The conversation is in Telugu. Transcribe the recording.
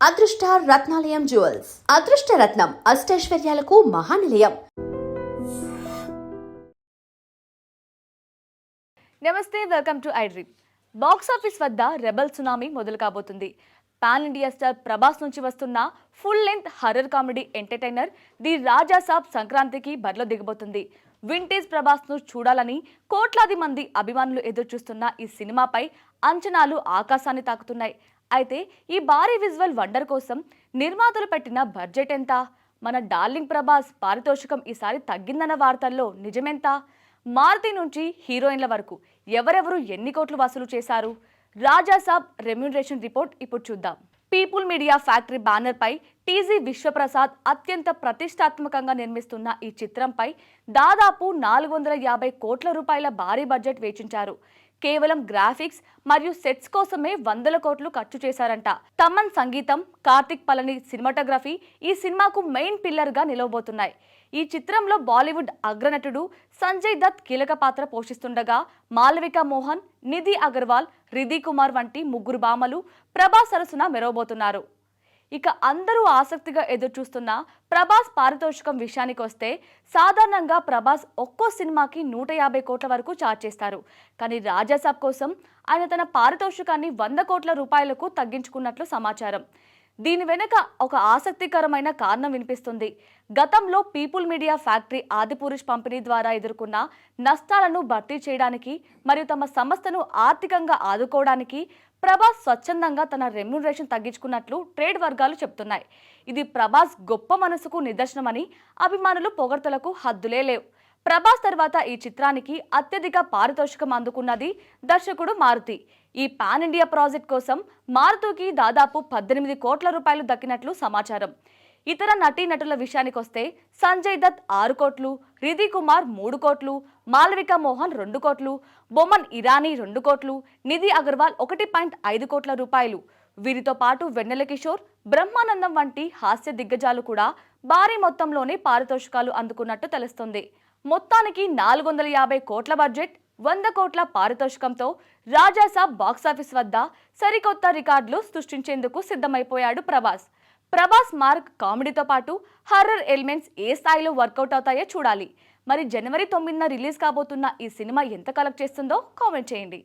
అదృష్ట రత్నాలయం జ్యువెల్స్ అదృష్ట రత్నం అష్టైశ్వర్యాలకు మహానిలయం. నమస్తే, welcome to iDream. Box office వద్ద రెబల్ సునామీ మొదలు కాబోతుంది. పాన్ ఇండియా స్టార్ ప్రభాస్ నుంచి వస్తున్న full length horror comedy entertainer the Raja Saab సంక్రాంతికి బరిలో దిగబోతుంది. వింటేజ్ ప్రభాస్ ను చూడాలని కోట్లాది మంది అభిమానులు ఎదురుచూస్తున్న ఈ సినిమాపై అంచనాలు ఆకాశాన్ని తాకుతున్నాయి. అయితే ఈ భారీ విజువల్ వండర్ కోసం నిర్మాతలు పెట్టిన బడ్జెట్ ఎంత? మన డార్లింగ్ ప్రభాస్ పారితోషికం ఈసారి తగ్గిందన్న వార్తల్లో నిజమెంత? మారుతి నుంచి హీరోయిన్ల వరకు ఎవరెవరు ఎన్ని కోట్లు వసూలు చేశారు? రాజా సాబ్ రెమ్యూనరేషన్ రిపోర్ట్ ఇప్పుడు చూద్దాం. పీపుల్ మీడియా ఫ్యాక్టరీ బ్యానర్ పై టీజీ విశ్వప్రసాద్ అత్యంత ప్రతిష్టాత్మకంగా నిర్మిస్తున్న ఈ చిత్రంపై దాదాపు 450 కోట్ల రూపాయల భారీ బడ్జెట్ వేచించారు. కేవలం గ్రాఫిక్స్ మరియు సెట్స్ కోసమే 100 కోట్లు ఖర్చు చేశారంట. తమన్ సంగీతం, కార్తిక్ పళని సినిమాటోగ్రఫీ ఈ సినిమాకు మెయిన్ పిల్లర్ గా నిలవబోతున్నాయి. ఈ చిత్రంలో బాలీవుడ్ అగ్రనటుడు సంజయ్ దత్ కీలక పాత్ర పోషిస్తుండగా మాలవిక మోహన్, నిధి అగర్వాల్, రిధి కుమార్ వంటి ముగ్గురు భామలు ప్రభాస్ సరసన మెరవబోతున్నారు. ఇక అందరూ ఆసక్తిగా ఎదురుచూస్తున్న ప్రభాస్ పారితోషికం విషయానికి వస్తే సాధారణంగా ప్రభాస్ ఒక్కో సినిమాకి 150 కోట్ల వరకు ఛార్జ్ చేస్తారు. కానీ రాజాసాబ్ కోసం ఆయన తన పారితోషికాన్ని 100 కోట్ల రూపాయలకు తగ్గించుకున్నట్లు సమాచారం. దీని వెనుక ఒక ఆసక్తికరమైన కారణం వినిపిస్తుంది. గతంలో పీపుల్ మీడియా ఫ్యాక్టరీ ఆదిపురుష్ పంపిణీ ద్వారా ఎదుర్కొన్న నష్టాలను భర్తీ చేయడానికి మరియు తమ సంస్థను ఆర్థికంగా ఆదుకోవడానికి ప్రభాస్ స్వచ్ఛందంగా తన రెమ్యూనరేషన్ తగ్గించుకున్నట్లు ట్రేడ్ వర్గాలు చెప్తున్నాయి. ఇది ప్రభాస్ గొప్ప మనసుకు నిదర్శనమని అభిమానులు పొగడ్తలకు హద్దులే లేవు. ప్రభాస్ తర్వాత ఈ చిత్రానికి అత్యధిక పారితోషికం అందుకున్నది దర్శకుడు మారుతి. ఈ పాన్ ఇండియా ప్రాజెక్ట్ కోసం మారుతికి దాదాపు 18 కోట్ల రూపాయలు దక్కినట్లు సమాచారం. ఇతర నటీనటుల విషయానికి వస్తే సంజయ్ దత్ 6 కోట్లు, రిధి కుమార్ 3 కోట్లు, మాలవిక మోహన్ 2 కోట్లు, బొమన్ ఇరానీ 2 కోట్లు, నిధి అగర్వాల్ 1.5 కోట్ల రూపాయలు. వీరితో పాటు వెన్నెల కిషోర్, బ్రహ్మానందం వంటి హాస్య దిగ్గజాలు కూడా భారీ మొత్తంలోనే పారితోషికాలు అందుకున్నట్టు తెలుస్తుంది. మొత్తానికి 450 కోట్ల బడ్జెట్, 100 కోట్ల పారితోషికంతో రాజాసాబ్ బాక్సాఫీస్ వద్ద సరికొత్త రికార్డులు సృష్టించేందుకు సిద్ధమైపోయాడు ప్రభాస్. ప్రభాస్ మార్క్ కామెడీతో పాటు హర్రర్ ఎలిమెంట్స్ ఏ స్థాయిలో వర్కౌట్ అవుతాయో చూడాలి. మరి జనవరి 9న రిలీజ్ కాబోతున్న ఈ సినిమా ఎంత కలెక్ట్ చేస్తుందో కామెంట్ చేయండి.